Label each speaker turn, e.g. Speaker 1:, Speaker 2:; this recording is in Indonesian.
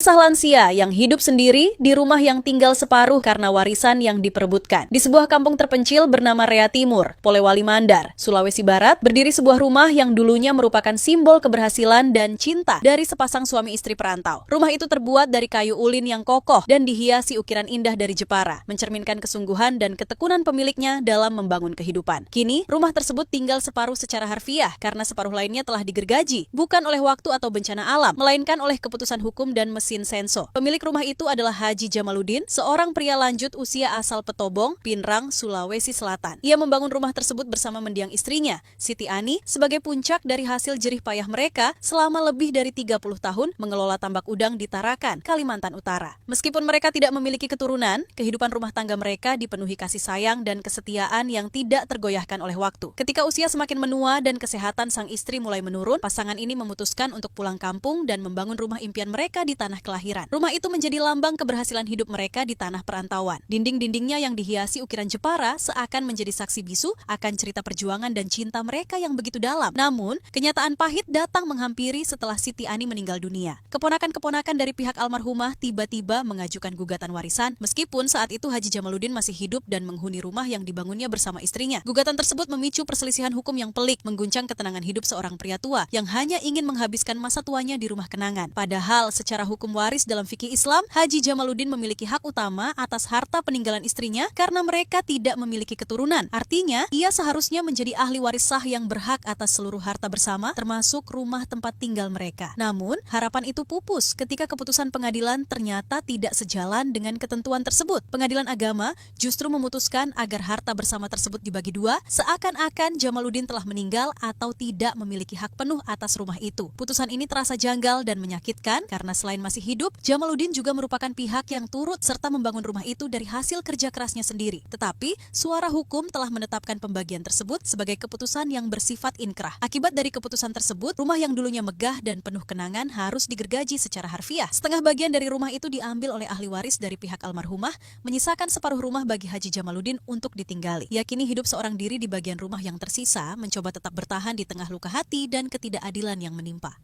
Speaker 1: Kisah lansia yang hidup sendiri di rumah yang tinggal separuh karena warisan yang diperebutkan. Di sebuah kampung terpencil bernama Rea Timur, Polewali Mandar, Sulawesi Barat, berdiri sebuah rumah yang dulunya merupakan simbol keberhasilan dan cinta dari sepasang suami istri perantau. Rumah itu terbuat dari kayu ulin yang kokoh dan dihiasi ukiran indah dari Jepara, mencerminkan kesungguhan dan ketekunan pemiliknya dalam membangun kehidupan. Kini, rumah tersebut tinggal separuh secara harfiah karena separuh lainnya telah digergaji, bukan oleh waktu atau bencana alam, melainkan oleh keputusan hukum dan mesin senso. Pemilik rumah itu adalah Haji Jamaluddin, seorang pria lanjut usia asal Petobong, Pinrang, Sulawesi Selatan. Ia membangun rumah tersebut bersama mendiang istrinya, Siti Ani, sebagai puncak dari hasil jerih payah mereka selama lebih dari 30 tahun mengelola tambak udang di Tarakan, Kalimantan Utara. Meskipun mereka tidak memiliki keturunan, kehidupan rumah tangga mereka dipenuhi kasih sayang dan kesetiaan yang tidak tergoyahkan oleh waktu. Ketika usia semakin menua dan kesehatan sang istri mulai menurun, pasangan ini memutuskan untuk pulang kampung dan membangun rumah impian mereka di tanah kelahiran. Rumah itu menjadi lambang keberhasilan hidup mereka di tanah perantauan. Dinding-dindingnya yang dihiasi ukiran Jepara seakan menjadi saksi bisu akan cerita perjuangan dan cinta mereka yang begitu dalam. Namun, kenyataan pahit datang menghampiri setelah Siti Ani meninggal dunia. Keponakan-keponakan dari pihak almarhumah tiba-tiba mengajukan gugatan warisan, meskipun saat itu Haji Jamaluddin masih hidup dan menghuni rumah yang dibangunnya bersama istrinya. Gugatan tersebut memicu perselisihan hukum yang pelik, mengguncang ketenangan hidup seorang pria tua yang hanya ingin menghabiskan masa tuanya di rumah kenangan. Padahal, secara hukum waris dalam fikih Islam, Haji Jamaluddin memiliki hak utama atas harta peninggalan istrinya karena mereka tidak memiliki keturunan. Artinya, ia seharusnya menjadi ahli waris sah yang berhak atas seluruh harta bersama, termasuk rumah tempat tinggal mereka. Namun, harapan itu pupus ketika keputusan pengadilan ternyata tidak sejalan dengan ketentuan tersebut. Pengadilan agama justru memutuskan agar harta bersama tersebut dibagi dua, seakan-akan Jamaluddin telah meninggal atau tidak memiliki hak penuh atas rumah itu. Putusan ini terasa janggal dan menyakitkan karena selain masih hidup, Jamaluddin juga merupakan pihak yang turut serta membangun rumah itu dari hasil kerja kerasnya sendiri. Tetapi, suara hukum telah menetapkan pembagian tersebut sebagai keputusan yang bersifat inkrah. Akibat dari keputusan tersebut, rumah yang dulunya megah dan penuh kenangan harus digergaji secara harfiah. Setengah bagian dari rumah itu diambil oleh ahli waris dari pihak almarhumah, menyisakan separuh rumah bagi Haji Jamaluddin untuk ditinggali. Ia kini hidup seorang diri di bagian rumah yang tersisa, mencoba tetap bertahan di tengah luka hati dan ketidakadilan yang menimpa.